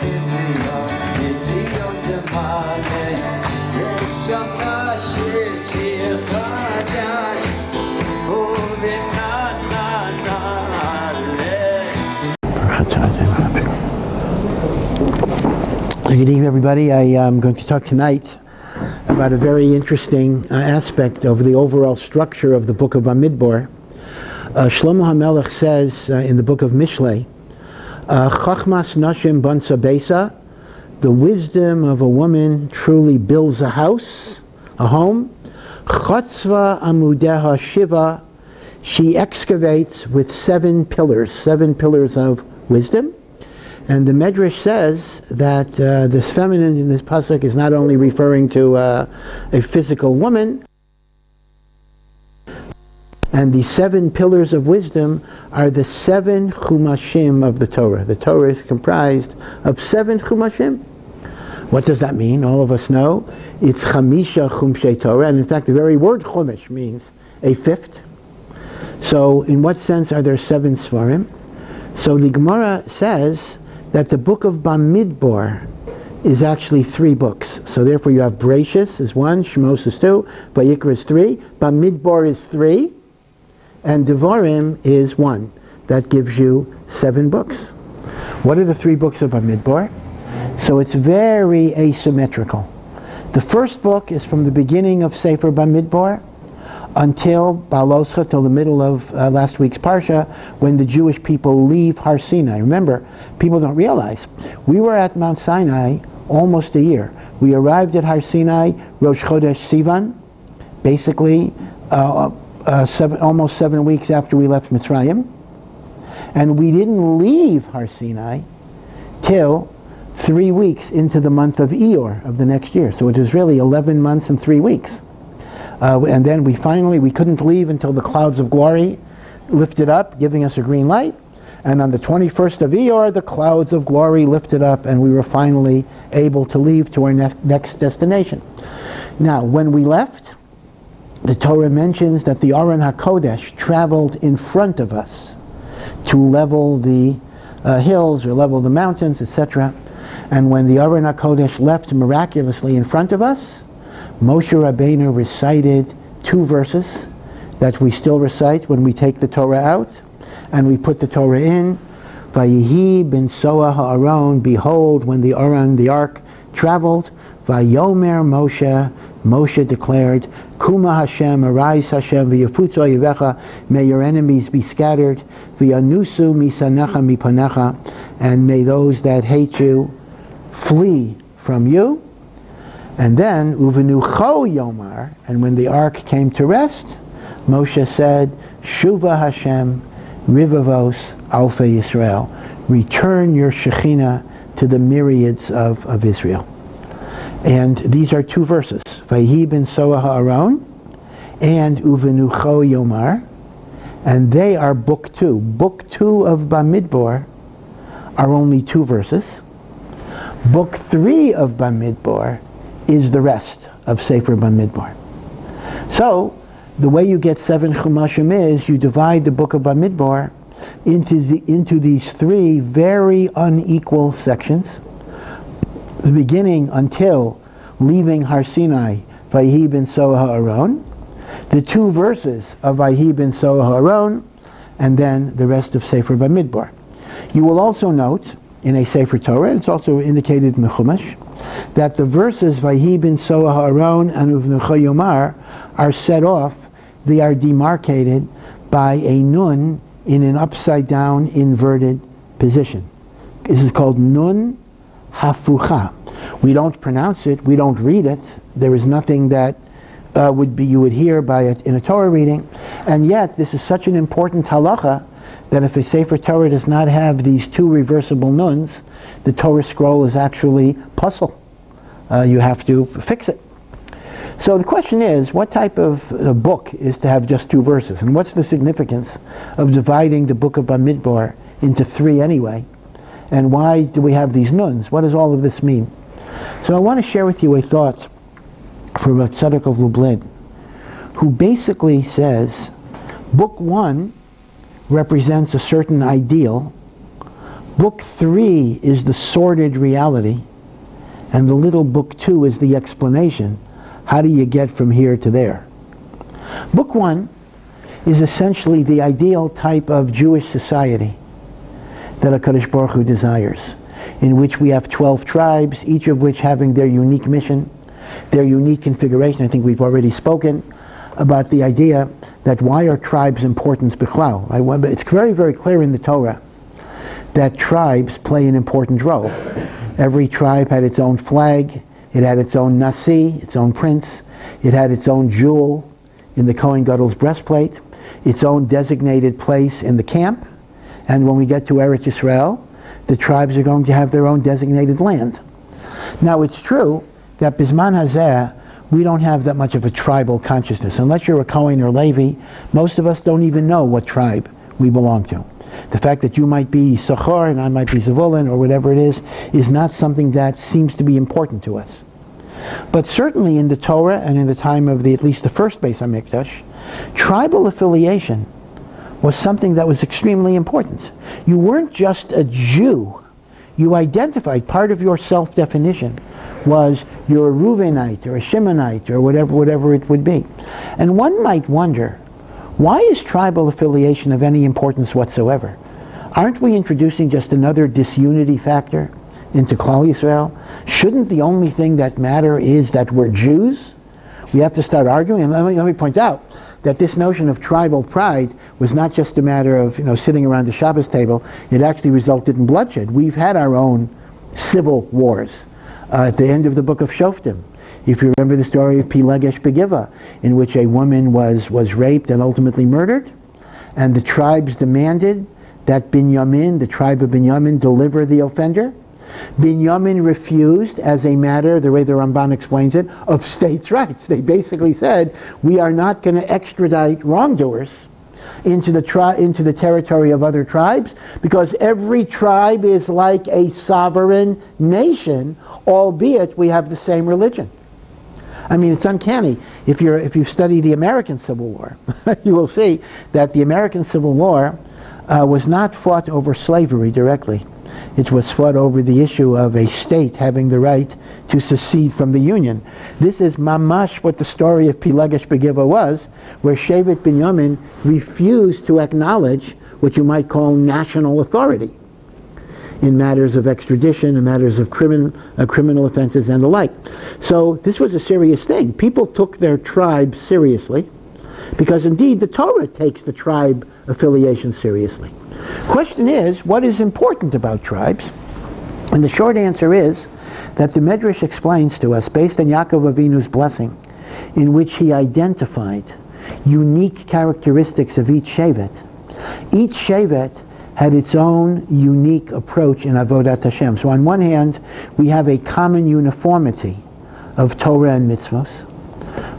Good evening, everybody. I am going to talk tonight about a very interesting aspect of the overall structure of the book of Bamidbar. Shlomo HaMelech says in the book of Mishlei, Chachmas Nashim Bansa Besa, the wisdom of a woman truly builds a house, a home. Chatzva Amudeha Shiva, she excavates with 7 pillars of wisdom. And the Medrash says that this feminine in this pasuk is not only referring to a physical woman, and the 7 pillars of wisdom are the 7 chumashim of the Torah. The Torah is comprised of 7 chumashim. What does that mean? All of us know it's chamisha chumshei Torah, and in fact the very word chumash means a 5th. So in what sense are there 7 svarim? So the Gemara says that the book of Bamidbar is actually 3 books. So therefore you have Bereshis is 1, Shemos is 2, Vayikra is 3, Bamidbar is 3, and Devarim is 1. That gives you 7 books. What are the 3 books of Bamidbar? So it's very asymmetrical. The first book is from the beginning of Sefer Bamidbar until Baloscha, till the middle of last week's Parsha, when the Jewish people leave Har Sinai. Remember, people don't realize, we were at Mount Sinai almost a year. We arrived at Har Sinai, Rosh Chodesh Sivan, basically almost 7 weeks after we left Mitzrayim, and we didn't leave Har Sinai till 3 weeks into the month of Iyar of the next year. So it was really 11 months and 3 weeks. And then we couldn't leave until the clouds of glory lifted up, giving us a green light. And on the 21st of Iyar, the clouds of glory lifted up, and we were finally able to leave to our next destination. Now, when we left, the Torah mentions that the Aron HaKodesh traveled in front of us to level the hills or level the mountains, etc. And when the Aron HaKodesh left miraculously in front of us, Moshe Rabbeinu recited 2 verses that we still recite when we take the Torah out and we put the Torah in. Vayihi ben Soah ha'aron, behold, when the Aron, the ark, traveled, Vayomer Moshe declared, Kuma Hashem, arise Hashem, v'yafutzu oyevecha, may your enemies be scattered, v'yanusu misanecha mipanecha, and may those that hate you flee from you. And then, Uvenu Cho Yomar, and when the ark came to rest, Moshe said, Shuva Hashem, Rivavos, Alpha Yisrael, return your Shekhinah to the myriads of Israel. And these are 2 verses, Vayihi ben Soah ha'aron, and Uvenu Cho Yomar, and they are book 2. Book 2 of Bamidbar are only 2 verses. Book 3 of Bamidbar is the rest of Sefer Bamidbar. So, the way you get 7 Chumashim is you divide the book of Bamidbar into these 3 very unequal sections. The beginning until leaving Har Sinai, Vayihi ben Soah ha'aron, the 2 verses of Vayihi ben Soah ha'aron, and then the rest of Sefer Bamidbar. You will also note in a Sefer Torah, it's also indicated in the Chumash, that the verses Vayihi ben Soah ha'aron and Uvenu Cho Yomar are set off, they are demarcated by a nun in an upside down inverted position. This is called nun hafucha. We don't pronounce it, we don't read it, there is nothing that you would hear by it in a Torah reading, and yet this is such an important halacha that if a Sefer Torah does not have these 2 reversible nuns, the Torah scroll is actually puzzle. You have to fix it. So the question is, what type of book is to have just 2 verses? And what's the significance of dividing the book of Bamidbar into 3 anyway? And why do we have these nuns? What does all of this mean? So I want to share with you a thought from Rav Tzadok of Lublin, who basically says, book 1 represents a certain ideal. Book 3 is the sordid reality, and the little book 2 is the explanation. How do you get from here to there? Book 1 is essentially the ideal type of Jewish society that HaKadosh Baruch Hu desires, in which we have 12 tribes, each of which having their unique mission, their unique configuration. I think we've already spoken about the idea that why are tribes important bichlal? It's very, very clear in the Torah that tribes play an important role. Every tribe had its own flag, it had its own nasi, its own prince, it had its own jewel in the Kohen Gadol's breastplate, its own designated place in the camp, and when we get to Eretz Yisrael, the tribes are going to have their own designated land. Now it's true that Bisman Hazeh, we don't have that much of a tribal consciousness. Unless you're a Kohen or Levi, most of us don't even know what tribe we belong to. The fact that you might be Sachar and I might be Zavulun or whatever it is not something that seems to be important to us. But certainly in the Torah and in the time of at least the first Beis HaMikdash, tribal affiliation was something that was extremely important. You weren't just a Jew. You identified, part of your self-definition was you're a Reuvenite or a Shimonite or whatever it would be. And one might wonder, why is tribal affiliation of any importance whatsoever? Aren't we introducing just another disunity factor into Klal Yisrael? Shouldn't the only thing that matter is that we're Jews? We have to start arguing. And let me point out that this notion of tribal pride was not just a matter of sitting around the Shabbos table. It actually resulted in bloodshed. We've had our own civil wars. At the end of the book of Shoftim, if you remember the story of Pilegesh Begiva, in which a woman was raped and ultimately murdered, and the tribes demanded that Binyamin, the tribe of Binyamin, deliver the offender. Binyamin refused as a matter, the way the Ramban explains it, of states' rights. They basically said, we are not going to extradite wrongdoers into the territory of other tribes, because every tribe is like a sovereign nation, albeit we have the same religion. I mean, it's uncanny. If you study the American Civil War, you will see that the American Civil War was not fought over slavery directly. It was fought over the issue of a state having the right to secede from the Union. This is mamash what the story of Pilegesh Begiva was, where Shevet Binyamin refused to acknowledge what you might call national authority in matters of extradition, in matters of criminal offenses and the like. So this was a serious thing. People took their tribe seriously, because indeed the Torah takes the tribe affiliation seriously. Question is, what is important about tribes? And the short answer is that the Medrash explains to us, based on Yaakov Avinu's blessing, in which he identified unique characteristics of each Shevet. Each Shevet had its own unique approach in Avodat Hashem. So on one hand, we have a common uniformity of Torah and mitzvos,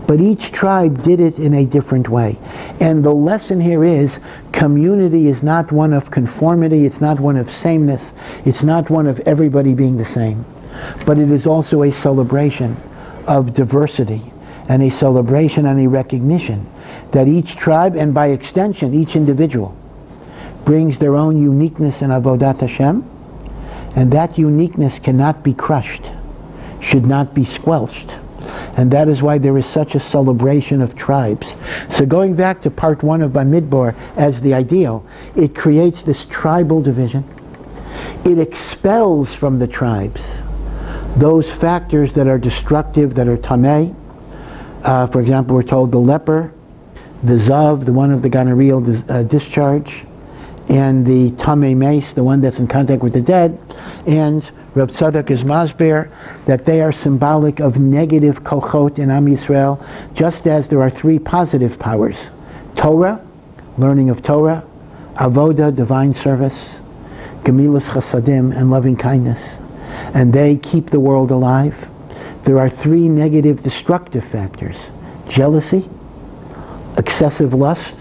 but each tribe did it in a different way. And the lesson here is, community is not one of conformity, it's not one of sameness, it's not one of everybody being the same, but it is also a celebration of diversity, and a celebration and a recognition that each tribe, and by extension each individual, brings their own uniqueness in Avodat Hashem, and that uniqueness cannot be crushed, should not be squelched. And that is why there is such a celebration of tribes. So going back to part 1 of Bamidbar as the ideal, it creates this tribal division. It expels from the tribes those factors that are destructive, that are tameh. For example, we're told the leper, the zav, the one of the gonorrheal discharge, and the tameh mace, the one that's in contact with the dead, and Rav Tzadok is masber that they are symbolic of negative kochot in Am Yisrael, just as there are 3 positive powers: Torah, learning of Torah; avoda, divine service; gemilas chasadim, and loving kindness. And they keep the world alive. There are 3 negative destructive factors: jealousy, excessive lust,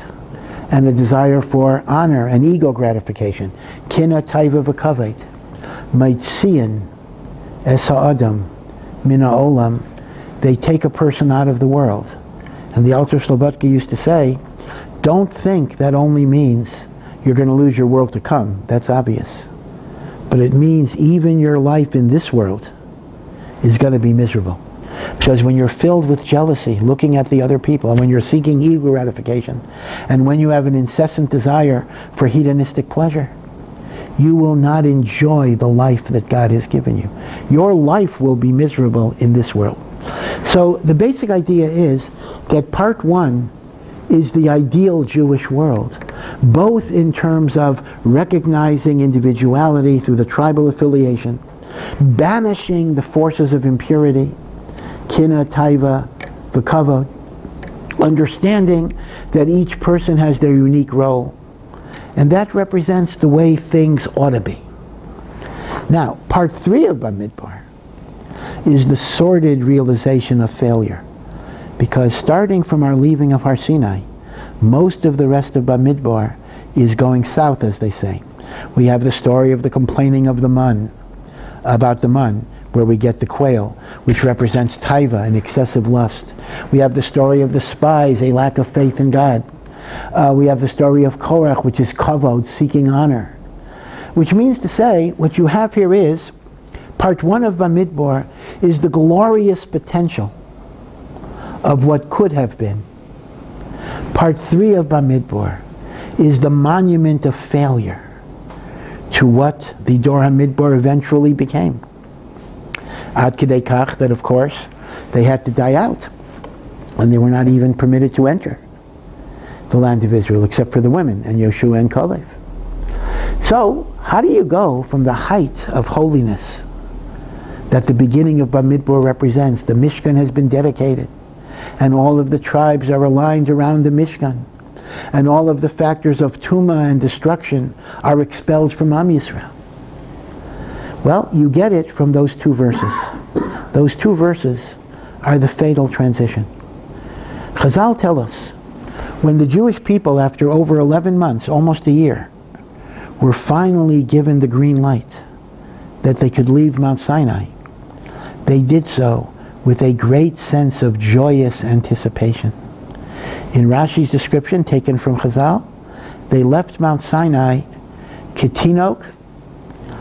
and a desire for honor and ego gratification. Kina taiva v'kaved. Maitzian es ha'adam mina olam. They take a person out of the world. And the Alter Slobodka used to say, don't think that only means you're going to lose your world to come. That's obvious. but it means even your life in this world is going to be miserable. Because when you're filled with jealousy, looking at the other people, and when you're seeking ego gratification, and when you have an incessant desire for hedonistic pleasure, you will not enjoy the life that God has given you. Your life will be miserable in this world. So the basic idea is that part one is the ideal Jewish world, both in terms of recognizing individuality through the tribal affiliation, banishing the forces of impurity, kina, taiva, v'kavod, understanding that each person has their unique role, and that represents the way things ought to be. Now, part three of Bamidbar is the sordid realization of failure, because starting from our leaving of Har Sinai, most of the rest of Bamidbar is going south, as they say. We have the story of the complaining of the mun, about the mun, where we get the quail, which represents taiva, and excessive lust. We have the story of the spies, a lack of faith in God. We have the story of Korach, which is kavod, seeking honor. Which means to say, what you have here is, part one of Bamidbar is the glorious potential of what could have been. Part three of Bamidbar is the monument of failure to what the Dor HaMidbar eventually became. Ad Kedei Kach, that of course they had to die out, and they were not even permitted to enter the land of Israel except for the women and Yoshua and Kalev. So how do you go from the height of holiness that the beginning of Bamidbar represents? The Mishkan has been dedicated, and all of the tribes are aligned around the Mishkan, and all of the factors of Tumah and destruction are expelled from Am Yisrael. Well, you get it from those two verses. Those two verses are the fatal transition. Chazal tell us, when the Jewish people, after over 11 months, almost a year, were finally given the green light that they could leave Mount Sinai, they did so with a great sense of joyous anticipation. In Rashi's description, taken from Chazal, they left Mount Sinai Cuttino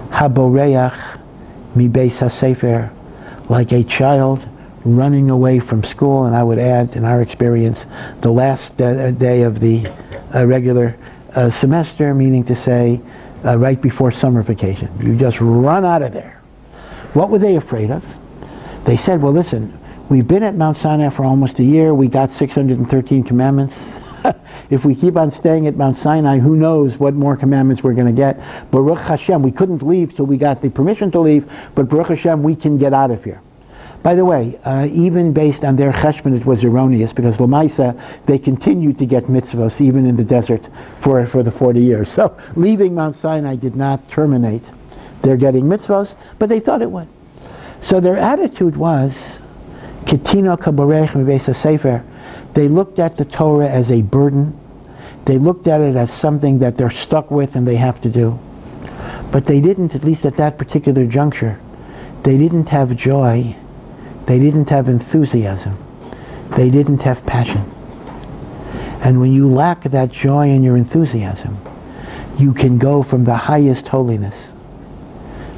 Cabaret mi beis hasefer, like a child running away from school, and I would add, in our experience, the last day of the regular semester, meaning to say right before summer vacation. You just run out of there. What were they afraid of? They said, well, listen, we've been at Mount Sinai for almost a year. We got 613 commandments. If we keep on staying at Mount Sinai, who knows what more commandments we're going to get. Baruch Hashem, we couldn't leave till we got the permission to leave, but Baruch Hashem, we can get out of here. By the way, even based on their cheshbon, it was erroneous, because Lamaisa, they continued to get mitzvos even in the desert for the 40 years. So leaving Mount Sinai did not terminate their getting mitzvos, but they thought it would. So their attitude was, Cuttino Cabaret mi beis hasefer. They looked at the Torah as a burden. They looked at it as something that they're stuck with and they have to do. But they didn't, at least at that particular juncture, they didn't have joy. They didn't have enthusiasm. They didn't have passion. And when you lack that joy and your enthusiasm, you can go from the highest holiness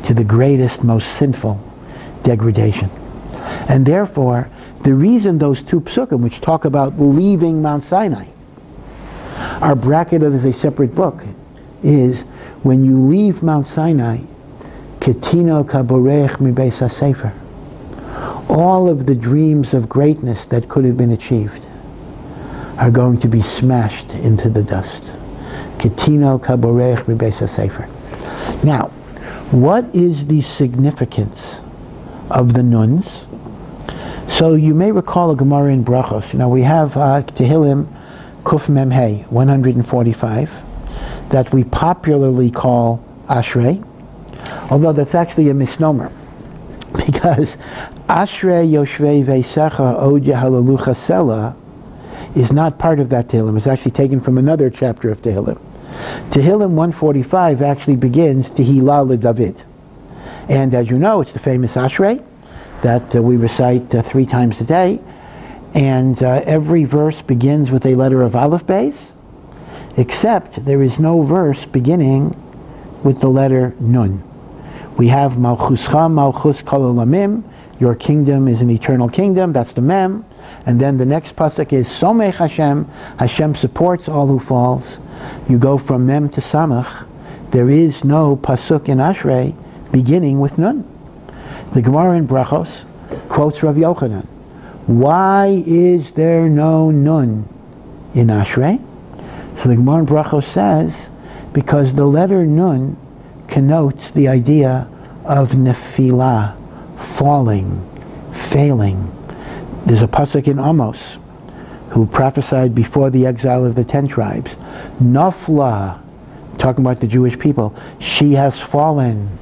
to the greatest, most sinful degradation. And therefore, the reason those two psukim, which talk about leaving Mount Sinai, are bracketed as a separate book, is when you leave Mount Sinai, Cuttino Cabaret mi beis hasefer, all of the dreams of greatness that could have been achieved are going to be smashed into the dust. Cuttino Cabaret mi beis hasefer. Now, what is the significance of the Nuns? So you may recall a Gemara in Brachos. You know, we have Tehillim Kuf Mem Hey 145 that we popularly call Ashrei, although that's actually a misnomer, because Ashrei Yoshvei Veisecha Od Yehalalu Chasela is not part of that Tehillim. It's actually taken from another chapter of Tehillim. Tehillim 145 actually begins Tehillah LeDavid, and as you know, it's the famous Ashrei that we recite 3 times a day, and every verse begins with a letter of Aleph Beis, except there is no verse beginning with the letter Nun. We have Malchuscha, Malchus Kol Olamim. Your kingdom is an eternal kingdom. That's the Mem. And then the next pasuk is Somech Hashem. Hashem supports all who falls. You go from Mem to Samach. There is no pasuk in Ashrei beginning with Nun. The Gemara in Brachos quotes Rav Yochanan. Why is there no Nun in Ashrei? So the Gemara in Brachos says, because the letter Nun connotes the idea of nefilah, falling, failing. There's a pasuk in Amos who prophesied before the exile of the 10 tribes. Nafla, talking about the Jewish people, she has fallen.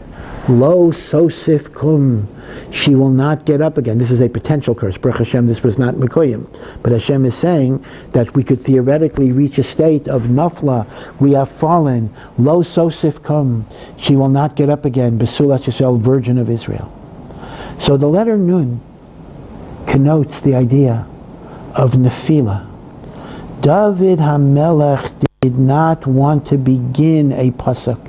Lo sosif kum, she will not get up again. This is a potential curse. Baruch Hashem, this was not Mekoyim. But Hashem is saying that we could theoretically reach a state of nafla, we have fallen. Lo sosif kum, she will not get up again. Besulat Yisrael, Virgin of Israel. So the letter Nun connotes the idea of nefilah. David HaMelech did not want to begin a pasuk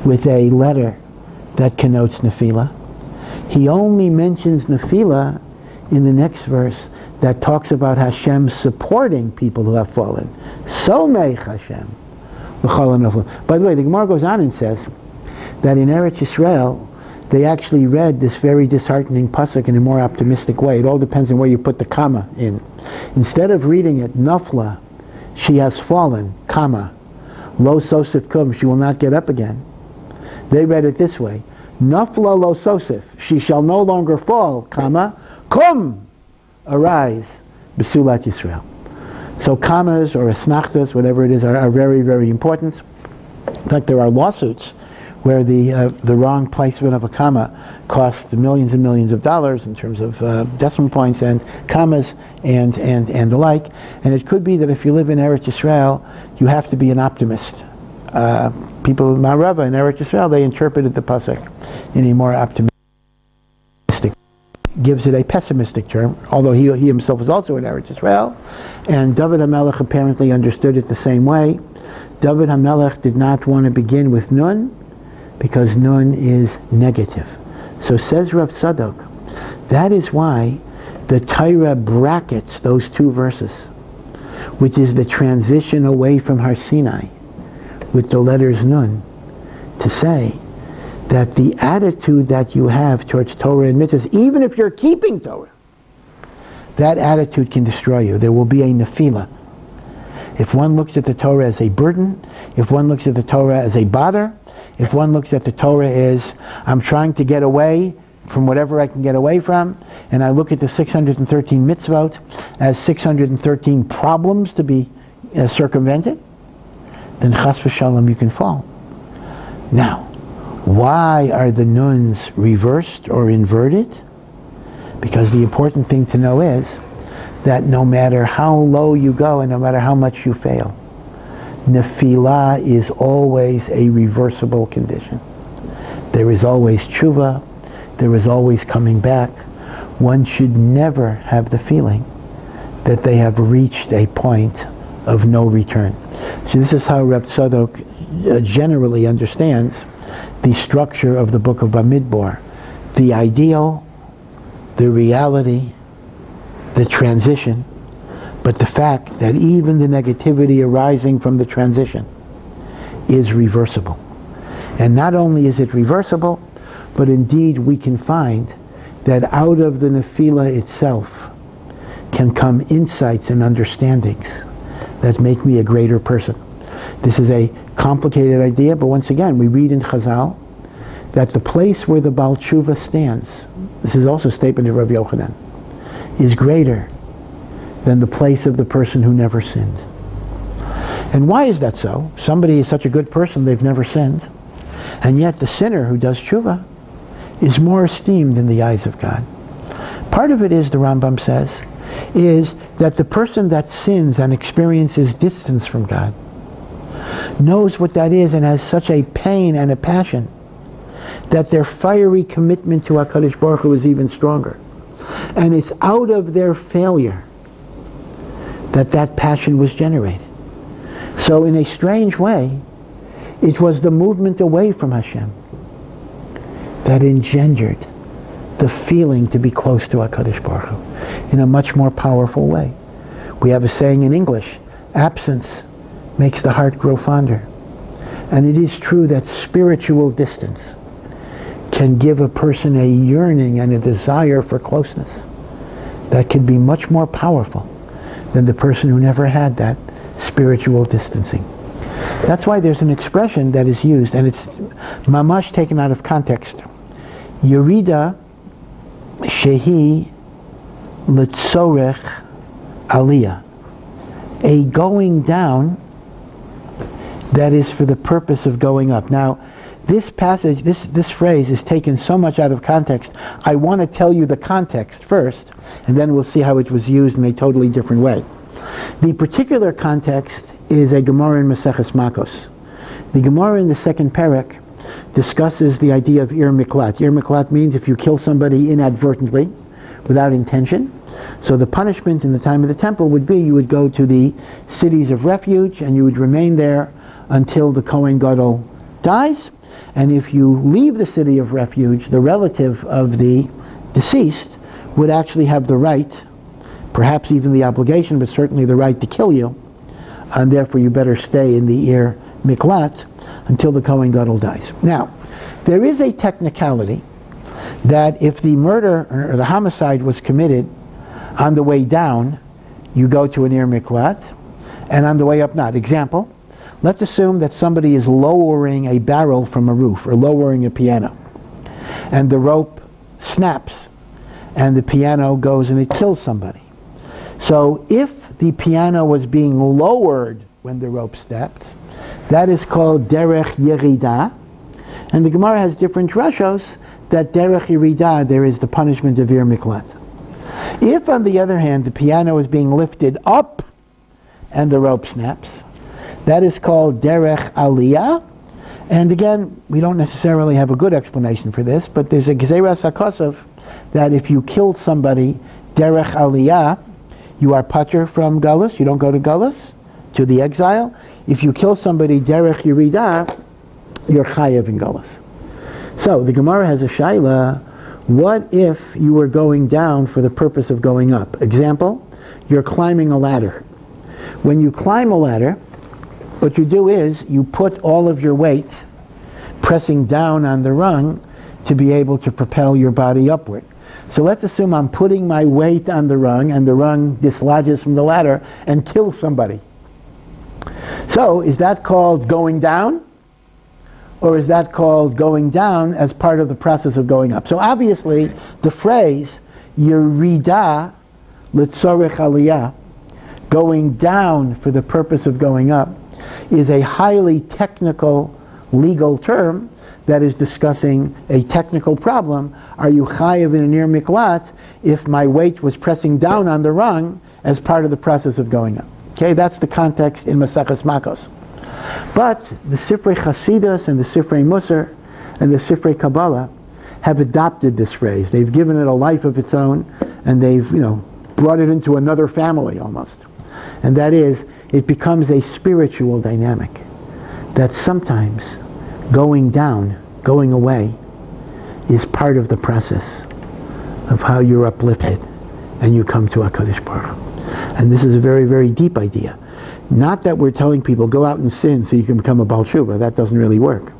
with a letter that connotes nefilah. He only mentions nefilah in the next verse that talks about Hashem supporting people who have fallen. So meich Hashem. By the way, the Gemara goes on and says that in Eretz Yisrael they actually read this very disheartening pasuk in a more optimistic way. It all depends on where you put the comma in. Instead of reading it, Nafla, she has fallen, comma, Lo Sosif Kum, she will not get up again. They read it this way, Nafla Lo Sosif, she shall no longer fall, comma, Kum, arise, Besulat Yisrael. So commas or asnachtas, whatever it is, are very, very important. In fact, there are lawsuits where the wrong placement of a comma costs millions and millions of dollars in terms of decimal points and commas and the like. And it could be that if you live in Eretz Yisrael, you have to be an optimist. People, my Rabbi in Eretz Yisrael, they interpreted the pasuk in a more optimistic, gives it a pessimistic term, although he himself was also in Eretz Yisrael. And David HaMelech apparently understood it the same way. David HaMelech did not want to begin with Nun, because Nun is negative. So says Rav Tzadok, that is why the Torah brackets those two verses, which is the transition away from Har Sinai with the letters Nun, to say that the attitude that you have towards Torah and mitzvahs, even if you're keeping Torah, that attitude can destroy you. There will be a nefilah. If one looks at the Torah as a burden, if one looks at the Torah as a bother, if one looks at the Torah as, I'm trying to get away from whatever I can get away from, and I look at the 613 mitzvot as 613 problems to be circumvented, then chas v'shalom, you can fall. Now, why are the nuns reversed or inverted? Because the important thing to know is that no matter how low you go and no matter how much you fail, nefilah is always a reversible condition. There is always tshuva, there is always coming back. One should never have the feeling that they have reached a point of no return. So this is how Reb Tzadok generally understands the structure of the book of Bamidbar. The ideal, the reality, the transition, but the fact that even the negativity arising from the transition is reversible. And not only is it reversible, but indeed we can find that out of the nefilah itself can come insights and understandings that make me a greater person. This is a complicated idea, but once again, we read in Chazal that the place where the Baal Tshuva stands, this is also a statement of Rabbi Yochanan, is greater than the place of the person who never sinned. And why is that so? Somebody is such a good person, they've never sinned. And yet the sinner who does tshuva is more esteemed in the eyes of God. Part of it is, the Rambam says, is that the person that sins and experiences distance from God knows what that is and has such a pain and a passion that their fiery commitment to HaKadosh Baruch Hu is even stronger. And it's out of their failure that passion was generated. So in a strange way, it was the movement away from Hashem that engendered the feeling to be close to HaKadosh Baruch Hu in a much more powerful way. We have a saying in English, absence makes the heart grow fonder. And it is true that spiritual distance can give a person a yearning and a desire for closeness that can be much more powerful than the person who never had that spiritual distancing. That's why there's an expression that is used, and it's mamash taken out of context. Yerida shehi letzorech aliyah. A going down that is for the purpose of going up. Now, this passage, this phrase is taken so much out of context. I want to tell you the context first, and then we'll see how it was used in a totally different way. The particular context is a Gemara in Masochist Makos. The Gemara in the second parak discusses the idea of ir miklat. Ir miklat means if you kill somebody inadvertently, without intention. So the punishment in the time of the temple would be you would go to the cities of refuge and you would remain there until the Kohen Gadol dies. And if you leave the city of refuge, the relative of the deceased would actually have the right, perhaps even the obligation, but certainly the right to kill you. And therefore you better stay in the Ir Miklat until the Kohen Gadol dies. Now, there is a technicality that if the murder or the homicide was committed on the way down, you go to an Ir Miklat, and on the way up not. Example, let's assume that somebody is lowering a barrel from a roof or lowering a piano, and the rope snaps and the piano goes and it kills somebody. So if the piano was being lowered when the rope snapped, that is called derech yerida, and the Gemara has different drashos that derech yerida there is the punishment of Ir Miklat. If on the other hand the piano is being lifted up and the rope snaps, that is called derech aliyah. And again, we don't necessarily have a good explanation for this, but there's a gezeras hakosov that if you killed somebody derech aliyah, you are patur from galus, you don't go to galus, to the exile. If you kill somebody derech yerida, you're chayev in galus. So the Gemara has a shaila, what if you were going down for the purpose of going up? Example, you're climbing a ladder. When you climb a ladder, what you do is you put all of your weight pressing down on the rung to be able to propel your body upward. So let's assume I'm putting my weight on the rung and the rung dislodges from the ladder and kills somebody. So is that called going down? Or is that called going down as part of the process of going up? So obviously the phrase Yerida Litzorech Aliyah, going down for the purpose of going up, is a highly technical legal term that is discussing a technical problem. Are you chayev in an Ir Miklat if my weight was pressing down on the rung as part of the process of going up? Okay, that's the context in Masochist Makos. But the Sifrei Chasidus and the Sifrei Musar and the Sifrei Kabbalah have adopted this phrase. They've given it a life of its own, and they've, brought it into another family almost. And that is, it becomes a spiritual dynamic that sometimes going down, going away, is part of the process of how you're uplifted and you come to HaKadosh Baruch Hu. And this is a very, very deep idea. Not that we're telling people, go out and sin so you can become a Baal Tshuva. That doesn't really work.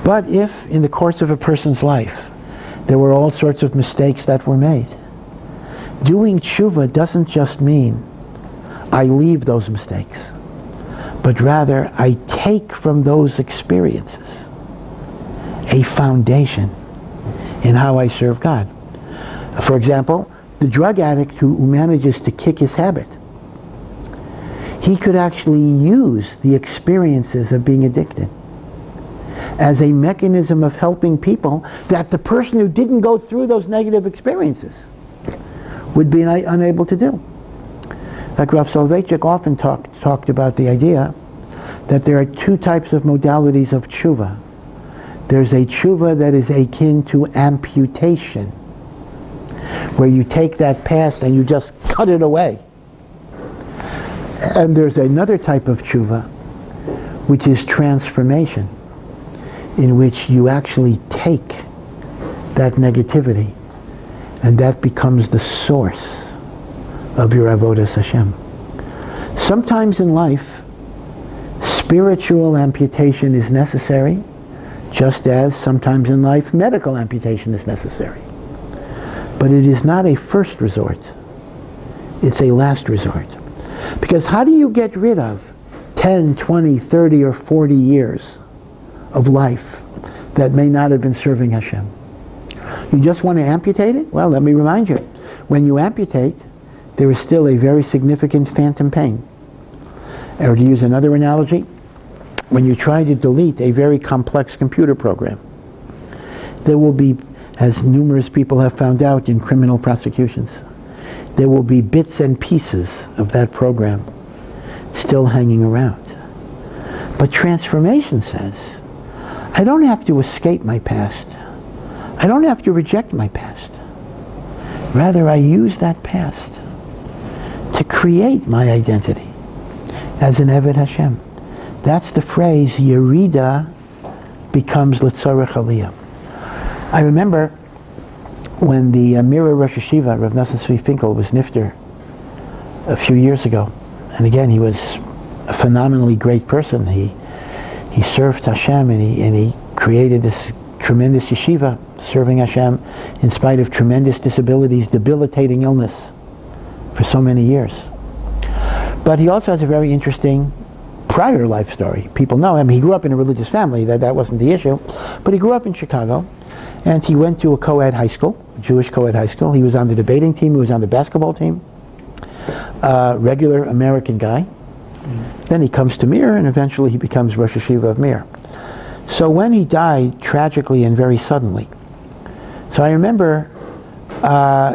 But if in the course of a person's life there were all sorts of mistakes that were made, doing tshuva doesn't just mean I leave those mistakes, but rather I take from those experiences a foundation in how I serve God. For example, the drug addict who manages to kick his habit, he could actually use the experiences of being addicted as a mechanism of helping people that the person who didn't go through those negative experiences would be unable to do. In fact, Rav Soloveitchik often talked about the idea that there are two types of modalities of tshuva. There's a tshuva that is akin to amputation, where you take that past and you just cut it away. And there's another type of tshuva, which is transformation, in which you actually take that negativity, and that becomes the source of your avodas Hashem. Sometimes in life, spiritual amputation is necessary, just as sometimes in life medical amputation is necessary. But it is not a first resort. It's a last resort. Because how do you get rid of 10, 20, 30, or 40 years of life that may not have been serving Hashem? You just want to amputate it? Well, let me remind you. When you amputate, there is still a very significant phantom pain. Or to use another analogy, when you try to delete a very complex computer program, there will be, as numerous people have found out in criminal prosecutions, there will be bits and pieces of that program still hanging around. But transformation says, I don't have to escape my past. I don't have to reject my past. Rather, I use that past to create my identity as an Eved Hashem. That's the phrase, Yerida becomes L'tzorech Aliyah. I remember when the Mirror Rosh Shiva, Rav Nosson Tzvi Finkel, was nifter a few years ago. And again, he was a phenomenally great person. He served Hashem, and he created this tremendous yeshiva, serving Hashem in spite of tremendous disabilities, debilitating illness for so many years. But he also has a very interesting prior life story. People know him. He grew up in a religious family. That wasn't the issue. But he grew up in Chicago, and he went to a co-ed high school, Jewish co-ed high school. He was on the debating team. He was on the basketball team. Regular American guy. Then he comes to Mir, and eventually he becomes Rosh Shiva of Mir. So when he died, tragically and very suddenly, so I remember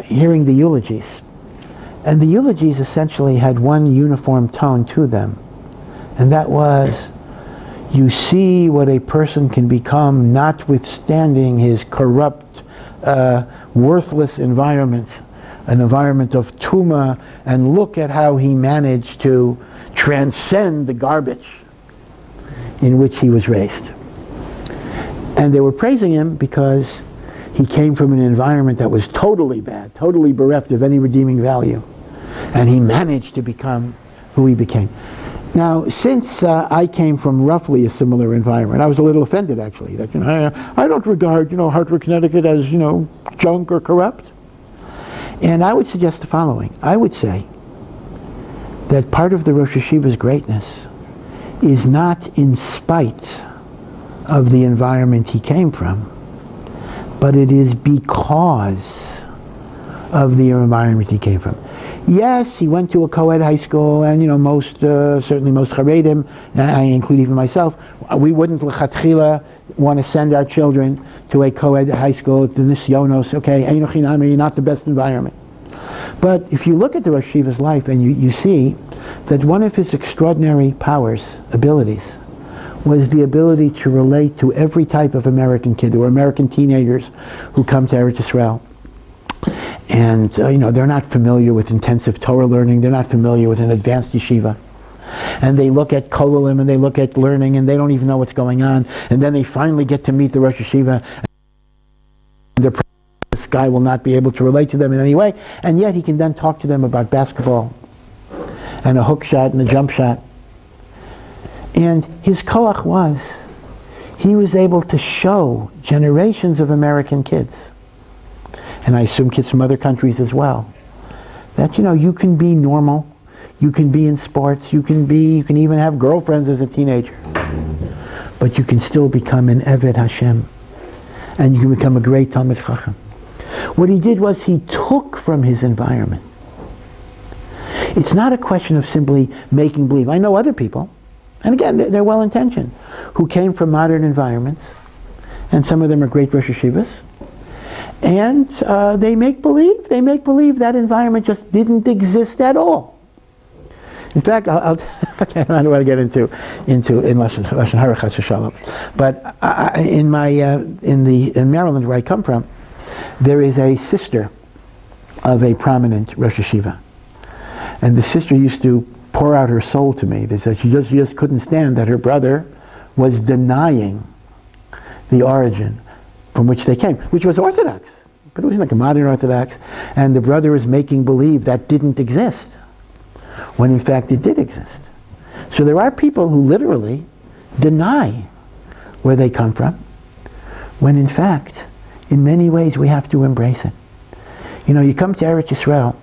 hearing the eulogies. And the eulogies essentially had one uniform tone to them. And that was, you see what a person can become notwithstanding his corrupt, worthless environment, an environment of tumah, and look at how he managed to transcend the garbage in which he was raised. And they were praising him because he came from an environment that was totally bad, totally bereft of any redeeming value. And he managed to become who he became. Now, since I came from roughly a similar environment, I was a little offended, actually, that I don't regard Hartford, Connecticut as junk or corrupt. And I would suggest the following. I would say that part of the Rosh Hashiva's greatness is not in spite of the environment he came from, but it is because of the environment he came from. Yes, he went to a co-ed high school, and certainly most Charedim, I include even myself, we wouldn't l'chatchila want to send our children to a co-ed high school, to Nisyonos, okay, Eino Chinami, not the best environment. But if you look at the Rosh Shiva's life, and you see that one of his extraordinary powers, abilities, was the ability to relate to every type of American kid. There were American teenagers who come to Eretz Yisrael. And they're not familiar with intensive Torah learning. They're not familiar with an advanced yeshiva. And they look at kollalim, and they look at learning, and they don't even know what's going on. And then they finally get to meet the Rosh Hashiva. And this guy will not be able to relate to them in any way. And yet he can then talk to them about basketball and a hook shot and a jump shot. And his koach was, he was able to show generations of American kids, and I assume kids from other countries as well, that you can be normal, you can be in sports, you can even have girlfriends as a teenager, but you can still become an Eved Hashem, and you can become a great Talmid Chacham. What he did was he took from his environment. It's not a question of simply making believe. I know other people, and again, they're well-intentioned, who came from modern environments, and some of them are great Rosh Hashivas, and they make believe that environment just didn't exist at all. In fact, I don't want to get into Lashon Hara Chas v'Shalom, but in Maryland, where I come from, there is a sister of a prominent Rosh Hashiva, and the sister used to pour out her soul to me. They said she just couldn't stand that her brother was denying the origin from which they came, which was Orthodox. But it wasn't like a modern Orthodox. And the brother is making believe that didn't exist, when in fact it did exist. So there are people who literally deny where they come from, when in fact, in many ways, we have to embrace it. You know, you come to Eretz Yisrael,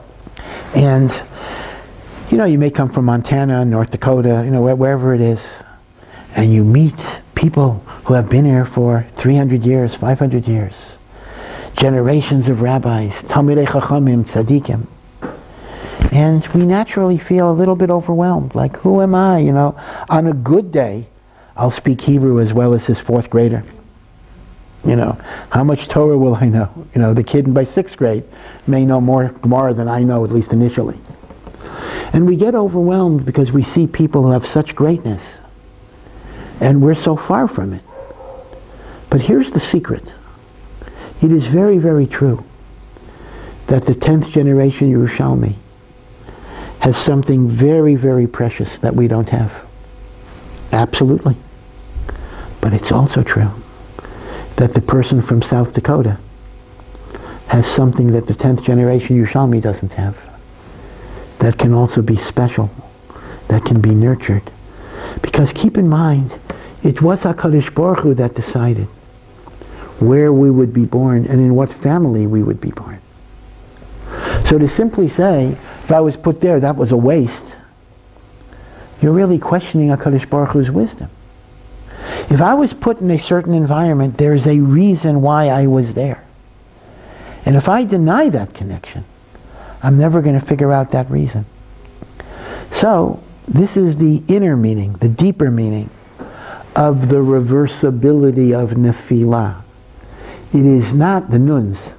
and you know, you may come from Montana, North Dakota, you know, wherever it is, and you meet people who have been here for 300 years, 500 years, generations of rabbis, Talmidei Chachamim, Tzaddikim, and we naturally feel a little bit overwhelmed, like, who am I? You know, on a good day, I'll speak Hebrew as well as his fourth grader. You know, how much Torah will I know? You know, the kid by sixth grade may know more Gemara than I know, at least initially. And we get overwhelmed because we see people who have such greatness, and we're so far from it. But here's the secret. It is very, very true that the 10th generation Yerushalmi has something very, very precious that we don't have. Absolutely. But it's also true that the person from South Dakota has something that the 10th generation Yerushalmi doesn't have, that can also be special, that can be nurtured. Because keep in mind, it was HaKadosh Baruch Hu that decided where we would be born and in what family we would be born. So to simply say, if I was put there, that was a waste, you're really questioning HaKadosh Baruch Hu's wisdom. If I was put in a certain environment, there's a reason why I was there. And if I deny that connection, I'm never going to figure out that reason. So, this is the inner meaning, the deeper meaning of the reversibility of Nefilah. It is not the Nuns.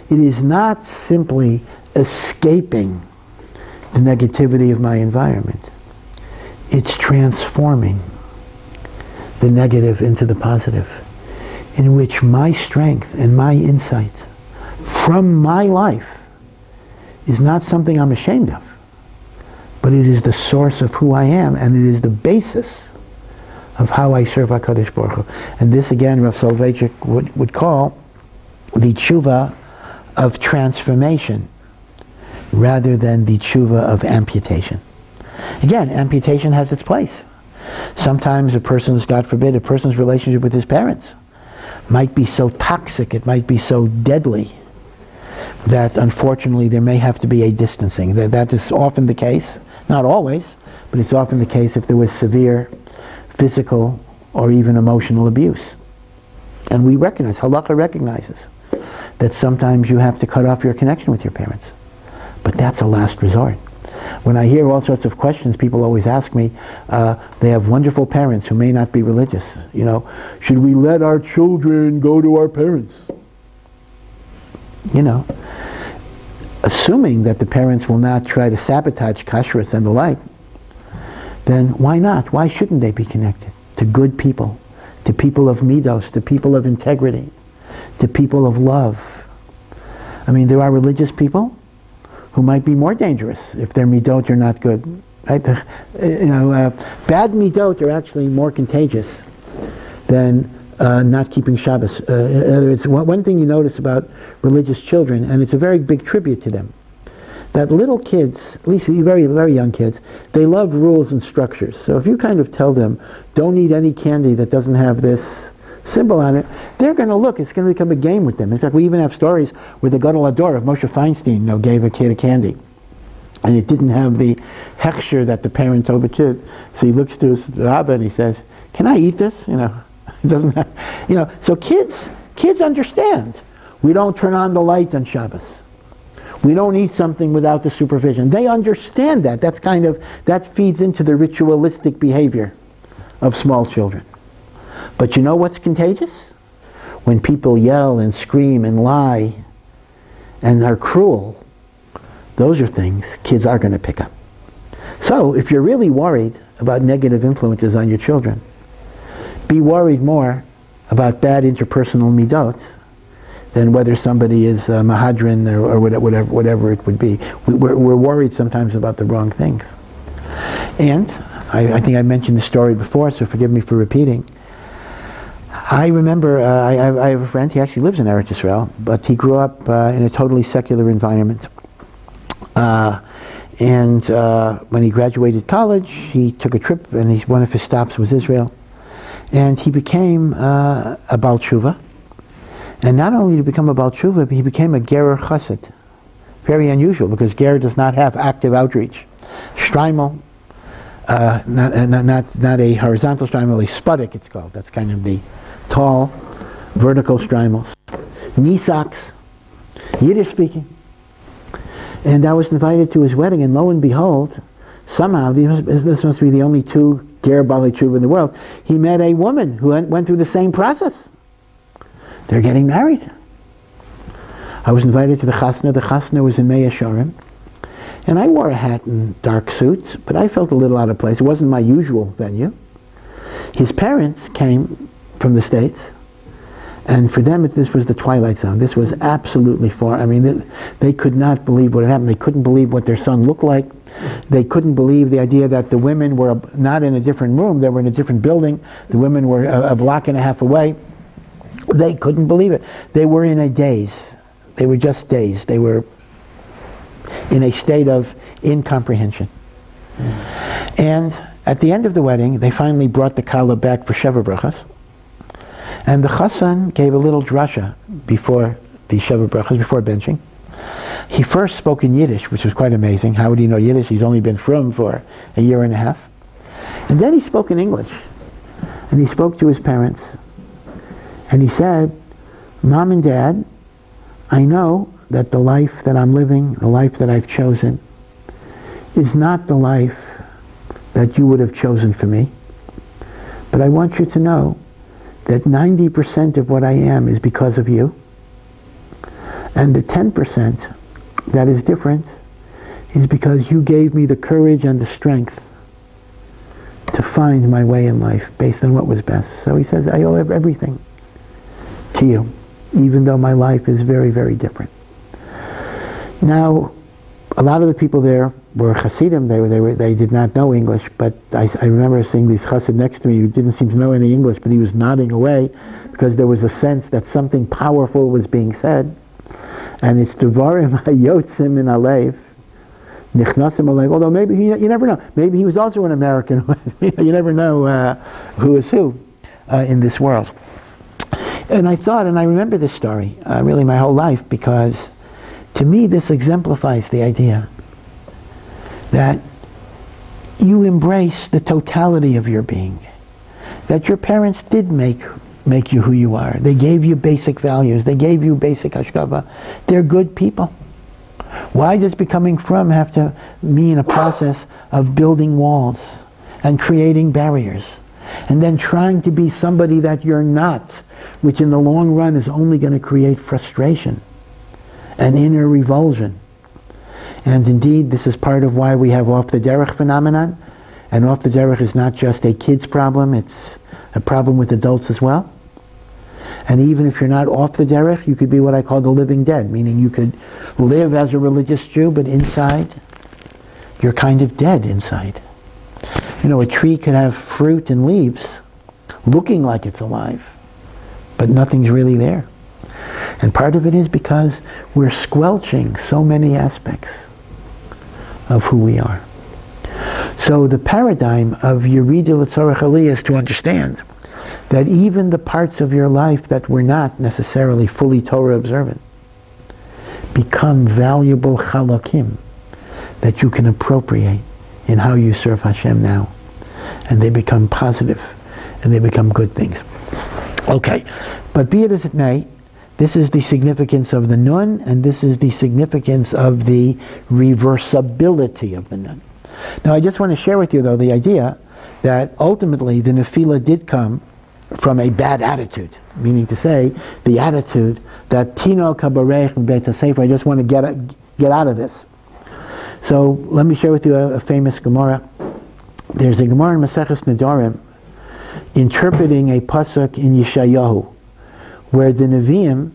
It is not simply escaping the negativity of my environment. It's transforming the negative into the positive, in which my strength and my insight from my life is not something I'm ashamed of, but it is the source of who I am, and it is the basis of how I serve HaKadosh Baruch Hu. And this again, Rav Soloveitchik would call the tshuva of transformation rather than the tshuva of amputation. Again, amputation has its place. Sometimes a person's, God forbid, a person's relationship with his parents might be so toxic, it might be so deadly, that unfortunately there may have to be a distancing. That is often the case, not always, but it's often the case if there was severe physical or even emotional abuse. And we recognize, Halakha recognizes, that sometimes you have to cut off your connection with your parents. But that's a last resort. When I hear all sorts of questions, people always ask me, they have wonderful parents who may not be religious. You know, should we let our children go to our parents? You know, assuming that the parents will not try to sabotage kashrus and the like, then why not? Why shouldn't they be connected to good people, to people of midos, to people of integrity, to people of love? I mean, there are religious people who might be more dangerous if their midot are not good. Right? Bad midot are actually more contagious than not keeping Shabbos. It's one thing you notice about religious children, and it's a very big tribute to them, that little kids, at least very, very young kids, they love rules and structures. So if you kind of tell them, don't eat any candy that doesn't have this symbol on it, they're going to look, it's going to become a game with them. In fact, we even have stories where the Gadol Ador of Moshe Feinstein gave a kid a candy, and it didn't have the hechsher that the parent told the kid. So he looks to his rabbi and he says, can I eat this? You know, it doesn't have, so kids understand. We don't turn on the light on Shabbos. We don't eat something without the supervision. They understand that. That feeds into the ritualistic behavior of small children. But you know what's contagious? When people yell and scream and lie and are cruel, those are things kids are going to pick up. So if you're really worried about negative influences on your children, be worried more about bad interpersonal midot than whether somebody is mahadrin or whatever it would be. We're worried sometimes about the wrong things. And I think I mentioned the story before, so forgive me for repeating. I remember, I have a friend, he actually lives in Eretz Israel, but he grew up in a totally secular environment. And when he graduated college, he took a trip, and one of his stops was Israel. And he became a Baal Tshuva. And not only did he become a Baal Tshuva, but he became a Gerer Chesed. Very unusual, because Gerer does not have active outreach. Shtreimel, not a horizontal shtreimel, a spudik it's called. That's kind of the tall, vertical shtreimels. Nisaks, Yiddish speaking. And I was invited to his wedding, and lo and behold, somehow, this must be the only two Ger Balei Tshuva in the world, he met a woman who went through the same process. They're getting married. I was invited to the chasna. The chasna was in Mea Shearim. And I wore a hat and dark suits, but I felt a little out of place. It wasn't my usual venue. His parents came from the States, and for them this was the Twilight Zone. This was absolutely foreign. I mean, they could not believe what had happened. They couldn't believe what their son looked like. They couldn't believe the idea that the women were not in a different room. They were in a different building. The women were a block and a half away. They couldn't believe it. They were in a daze. They were just dazed. They were in a state of incomprehension. And at the end of the wedding, they finally brought the kala back for Sheva Brachas. And the chassan gave a little drasha before the Sheva Brachas, before benching. He first spoke in Yiddish, which was quite amazing. How would he know Yiddish? He's only been frum for a year and a half. And then he spoke in English. And he spoke to his parents. And he said, Mom and Dad, I know that the life that I'm living, the life that I've chosen, is not the life that you would have chosen for me. But I want you to know that 90% of what I am is because of you. And the 10% that is different is because you gave me the courage and the strength to find my way in life based on what was best. So he says, I owe everything to you, even though my life is very, very different. Now, a lot of the people there were Hasidim. They did not know English, but I remember seeing this Chassid next to me who didn't seem to know any English, but he was nodding away because there was a sense that something powerful was being said. And it's Devarim Hayotzim in Alev, Nichnasim Alev, although maybe, you never know, maybe he was also an American. You never know who is who in this world. And I thought, and I remember this story really my whole life, because to me this exemplifies the idea that you embrace the totality of your being, that your parents did make you who you are. They gave you basic values. They gave you basic hashkava. They're good people. Why does becoming from have to mean a process of building walls and creating barriers and then trying to be somebody that you're not, which in the long run is only going to create frustration and inner revulsion? And indeed, this is part of why we have off the derech phenomenon. And off the derech is not just a kid's problem, it's a problem with adults as well. And even if you're not off the derech, you could be what I call the living dead, meaning you could live as a religious Jew, but inside, you're kind of dead inside. You know, a tree could have fruit and leaves looking like it's alive, but nothing's really there. And part of it is because we're squelching so many aspects of who we are. So the paradigm of Yerida L'Tzorech Aliyah is to understand that even the parts of your life that were not necessarily fully Torah observant become valuable chalakim that you can appropriate in how you serve Hashem now. And they become positive, and they become good things. Okay, but be it as it may, this is the significance of the nun, and this is the significance of the reversibility of the nun. Now I just want to share with you, though, the idea that ultimately the nefila did come from a bad attitude, meaning to say, the attitude that Cuttino Cabaret and Beit HaSefer, I just want to get out of this. So let me share with you a famous Gemara. There's a Gemara in Masochist Nidoran interpreting a pasuk in Yeshayahu, where the Nevi'im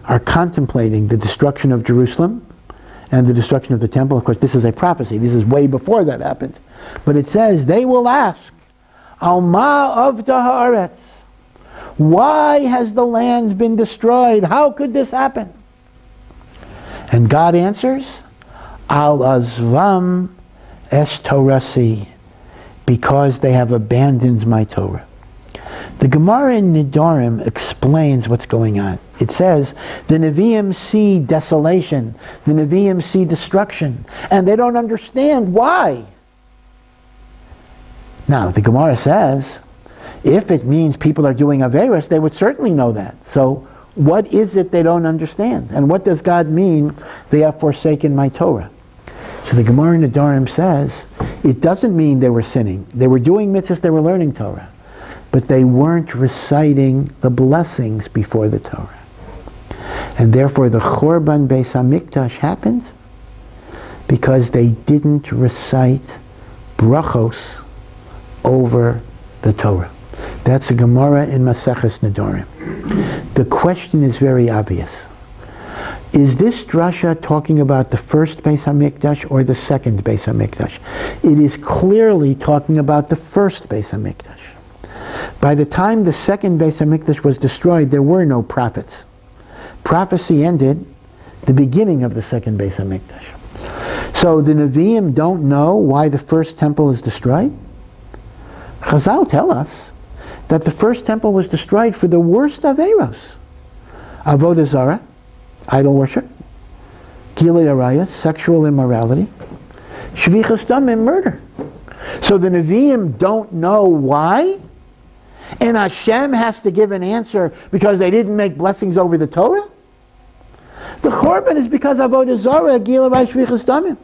are contemplating the destruction of Jerusalem and the destruction of the temple. Of course, this is a prophecy. This is way before that happened. But it says, they will ask, Al ma avda haaretz, Why has the land been destroyed? How could this happen? And God answers, Al azvam es Torasi, because they have abandoned my Torah. The Gemara in Nidoran explains what's going on. It says, the Nevi'im see desolation, the Nevi'im see destruction, and they don't understand why. Now, the Gemara says, if it means people are doing Averos, they would certainly know that. So, what is it they don't understand? And what does God mean, they have forsaken my Torah? So the Gemara in Nidoran says, it doesn't mean they were sinning. They were doing mitzvahs, they were learning Torah. But they weren't reciting the blessings before the Torah. And therefore the Chorban Beis HaMikdash happens because they didn't recite brachos over the Torah. That's a Gemara in Masochist Nidoran. The question is very obvious. Is this drasha talking about the first Beis HaMikdash or the second Beis HaMikdash? It is clearly talking about the first Beis HaMikdash. By the time the second Beis HaMikdash was destroyed, there were no prophets. Prophecy ended the beginning of the second Beis HaMikdash. So the Nevi'im don't know why the first temple is destroyed? Chazal tell us that the first temple was destroyed for the worst averos. Avodah Zarah, idol worship, Gilui Arayos, sexual immorality, Shvichas Damim, murder. So the Nevi'im don't know why, and Hashem has to give an answer because they didn't make blessings over the Torah? The Chorban is because Avodah Zarah, Gilui Arayos, Shvichas Damim.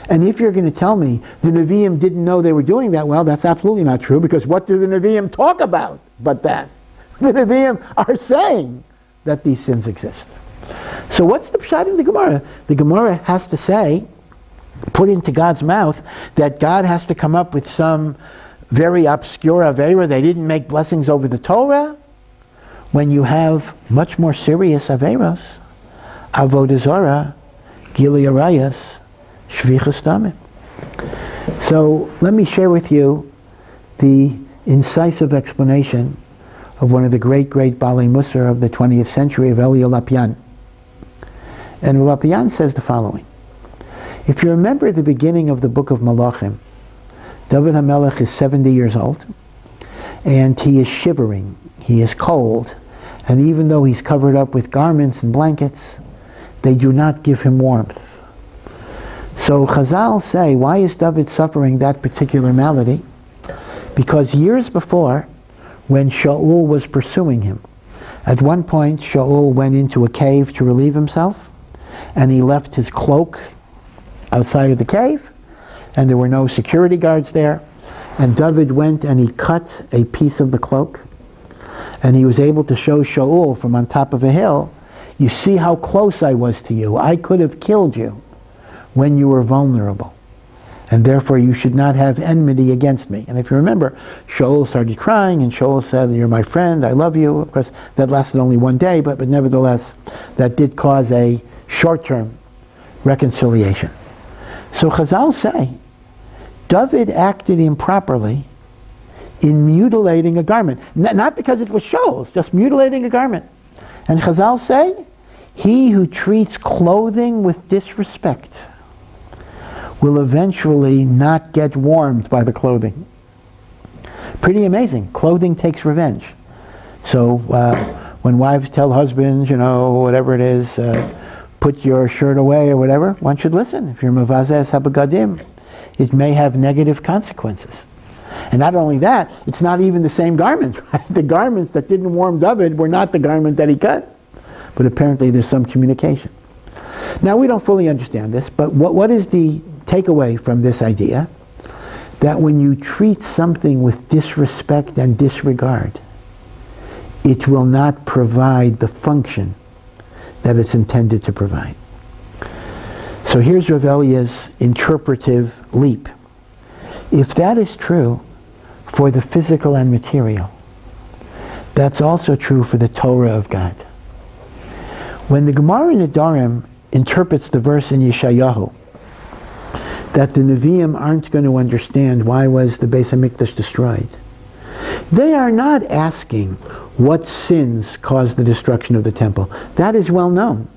And if you're going to tell me the Nevi'im didn't know they were doing that, well, that's absolutely not true, because what do the Nevi'im talk about but that? The Nevi'im are saying that these sins exist. So what's the pshat in the Gemara? The Gemara has to say, put into God's mouth, that God has to come up with some very obscure avera. They didn't make blessings over the Torah, when you have much more serious averos, Avodah Zarah, Gilui Arayos, Shvichas Damim. So let me share with you the incisive explanation of one of the great Balei Musar of the 20th century, of Eli Lapian. And Lapian says the following. If you remember the beginning of the book of Malachim, David HaMelech is 70 years old, and he is shivering, he is cold, and even though he's covered up with garments and blankets, they do not give him warmth. So Chazal say, why is David suffering that particular malady? Because years before, when Shaul was pursuing him, at one point Shaul went into a cave to relieve himself, and he left his cloak outside of the cave, and there were no security guards there, and David went and he cut a piece of the cloak, and he was able to show Shaul from on top of a hill, you see how close I was to you. I could have killed you when you were vulnerable, and therefore you should not have enmity against me. And if you remember, Shaul started crying, and Shaul said, you're my friend, I love you. Of course, that lasted only one day, but nevertheless, that did cause a short-term reconciliation. So Chazal say, David acted improperly in mutilating a garment. Not because it was Shaul's, just mutilating a garment. And Chazal say, he who treats clothing with disrespect will eventually not get warmed by the clothing. Pretty amazing. Clothing takes revenge. So when wives tell husbands, whatever it is, put your shirt away or whatever, one should listen. If you're mevazeh habagadim, it may have negative consequences. And not only that, it's not even the same garment. Right? The garments that didn't warm David were not the garment that he cut. But apparently there's some communication. Now we don't fully understand this, but what is the takeaway from this idea? That when you treat something with disrespect and disregard, it will not provide the function that it's intended to provide. So here's Rav Elia's interpretive leap. If that is true for the physical and material, that's also true for the Torah of God. When the Gemara in Nidoran interprets the verse in Yeshayahu, that the Nevi'im aren't going to understand why was the Beis HaMikdash destroyed, They are not asking what sins caused the destruction of the temple. That is well known.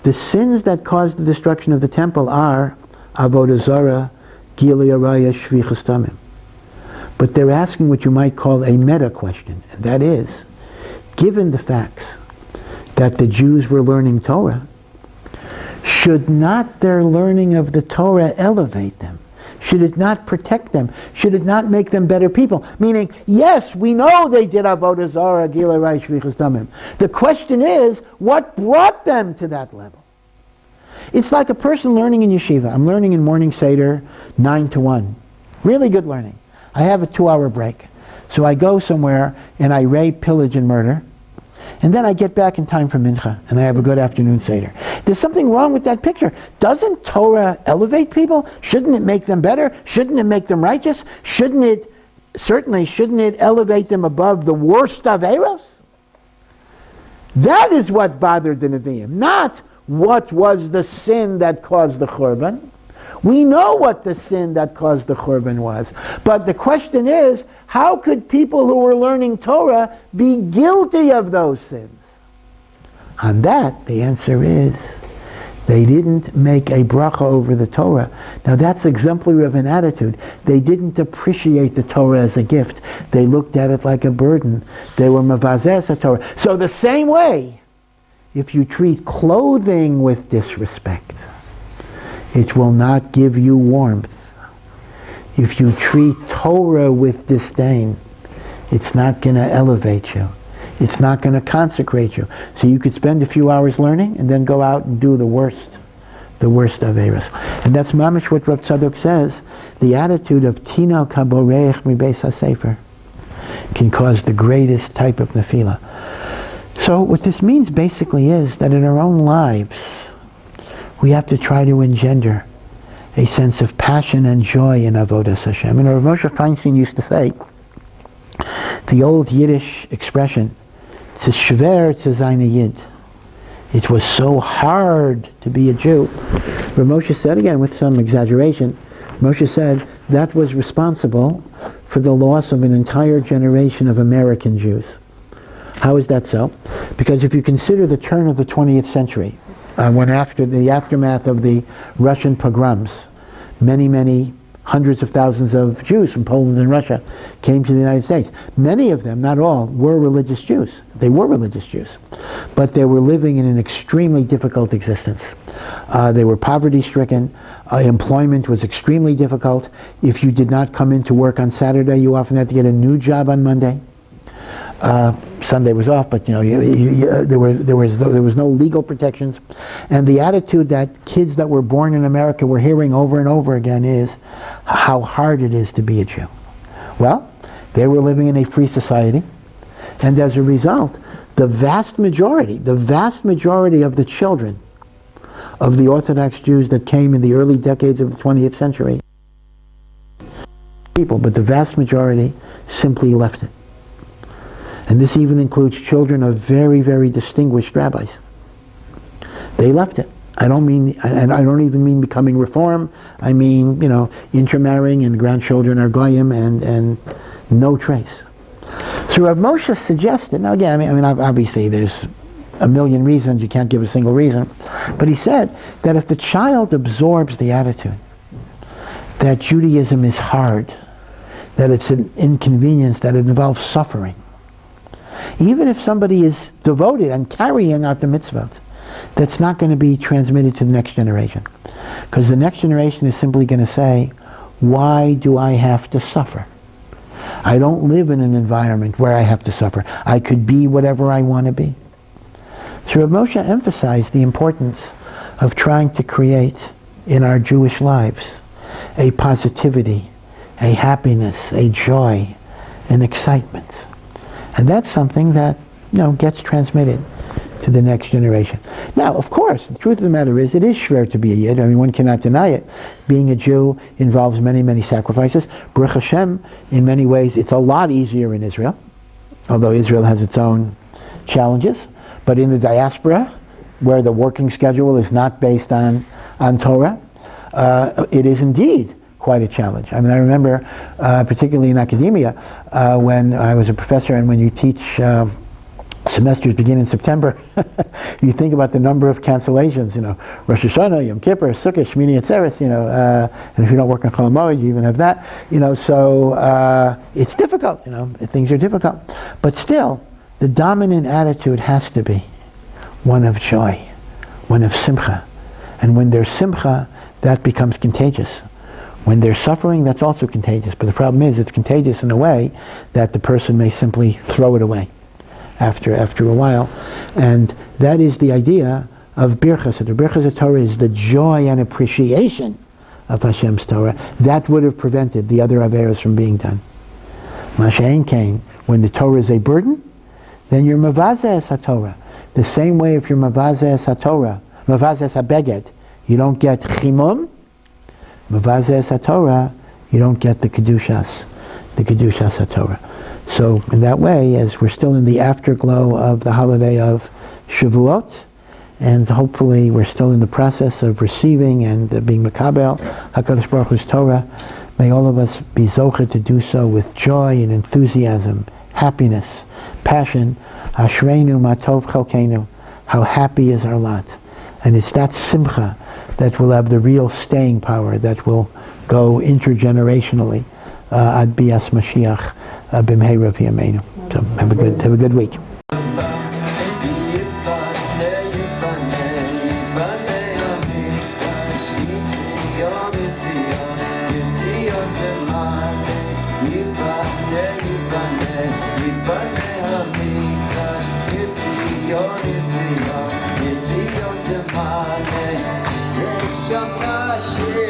The sins that caused the destruction of the temple are Avodah Zarah, Gilui Araya, Shvichas Damim. But they're asking what you might call a meta question, and that is, given the facts that the Jews were learning Torah, should not their learning of the Torah elevate them? Should it not protect them? Should it not make them better people? Meaning, yes, we know they did Avodah Zarah, Gilui Araya, Shvichas Damim. The question is, what brought them to that level? It's like a person learning in yeshiva. I'm learning in morning Seder, 9 to 1. Really good learning. I have a 2-hour break. So I go somewhere and I rape, pillage, and murder. And then I get back in time for mincha, and I have a good afternoon Seder. There's something wrong with that picture. Doesn't Torah elevate people? Shouldn't it make them better? Shouldn't it make them righteous? Shouldn't it elevate them above the worst averos? That is what bothered the Nevi'im, not what was the sin that caused the Churban. We know what the sin that caused the Churban was. But the question is, how could people who were learning Torah be guilty of those sins? On that, the answer is, they didn't make a bracha over the Torah. Now that's exemplary of an attitude. They didn't appreciate the Torah as a gift. They looked at it like a burden. They were mavazeh Torah. So the same way, if you treat clothing with disrespect, it will not give you warmth. If you treat Torah with disdain, it's not going to elevate you. It's not going to consecrate you. So you could spend a few hours learning and then go out and do the worst averos. And that's mamish what Rav Tzadok says. The attitude of Cuttino Cabaret mi beis hasefer can cause the greatest type of nefila. So what this means basically is that in our own lives, we have to try to engender a sense of passion and joy in Avodas Hashem. And Rav Moshe Feinstein used to say, the old Yiddish expression, "It's schwer zu sein a Yid." It was so hard to be a Jew. Rav Moshe said, again with some exaggeration, Moshe said that was responsible for the loss of an entire generation of American Jews. How is that so? Because if you consider the turn of the 20th century, when after the aftermath of the Russian pogroms, many hundreds of thousands of Jews from Poland and Russia came to the United States. Many of them, not all, were religious Jews. They were religious Jews. But they were living in an extremely difficult existence. They were poverty-stricken. Employment was extremely difficult. If you did not come into work on Saturday, you often had to get a new job on Monday. Sunday was off, but there was no legal protections, and the attitude that kids that were born in America were hearing over and over again is how hard it is to be a Jew. Well, they were living in a free society, and as a result, the vast majority of the children of the Orthodox Jews that came in the early decades of the 20th century, but the vast majority simply left it. And this even includes children of very, very distinguished rabbis. They left it. I don't even mean becoming Reform. I mean, intermarrying, and the grandchildren are goyim, and no trace. So Rav Moshe suggested, now again, obviously there's a million reasons, you can't give a single reason, but he said that if the child absorbs the attitude that Judaism is hard, that it's an inconvenience, that it involves suffering, even if somebody is devoted and carrying out the mitzvot, that's not going to be transmitted to the next generation. Because the next generation is simply going to say, why do I have to suffer? I don't live in an environment where I have to suffer. I could be whatever I want to be. So Rav Moshe emphasized the importance of trying to create in our Jewish lives a positivity, a happiness, a joy, an excitement. And that's something that, gets transmitted to the next generation. Now, of course, the truth of the matter is, it is schwer to be a Yid. One cannot deny it. Being a Jew involves many, many sacrifices. Baruch Hashem, in many ways, it's a lot easier in Israel, although Israel has its own challenges. But in the diaspora, where the working schedule is not based on Torah, it is indeed quite a challenge. I mean, I remember, particularly in academia, when I was a professor and when you teach semesters begin in September, you think about the number of cancellations, Rosh Hashanah, Yom Kippur, Sukkot, Shmini Atzeres, and if you don't work on Chol Hamoed, you even have that, so it's difficult, things are difficult. But still, the dominant attitude has to be one of joy, one of simcha. And when there's simcha, that becomes contagious. When there's suffering, that's also contagious. But the problem is, it's contagious in a way that the person may simply throw it away after a while. And that is the idea of Bir Chesed. The Bir Chesed Torah is the joy and appreciation of Hashem's Torah. That would have prevented the other Averos from being done. Mashain Kain, when the Torah is a burden, then you're Mavazeh HaTorah. The same way if you're Mavazeh HaTorah, Mavazeh HaBeged, you don't get Chimum. Mavazeh HaTorah, you don't get the Kedushas HaTorah. So in that way, as we're still in the afterglow of the holiday of Shavuot, and hopefully we're still in the process of receiving and being Makabel HaKadosh Baruch Hu's Torah, may all of us be zocheh to do so with joy and enthusiasm, happiness, passion. Ashreinu matov chelkeinu, how happy is our lot. And it's that simcha that will have the real staying power, that will go intergenerationally ad bias Mashiach b'mheira v'yameinu. So have a good week. It's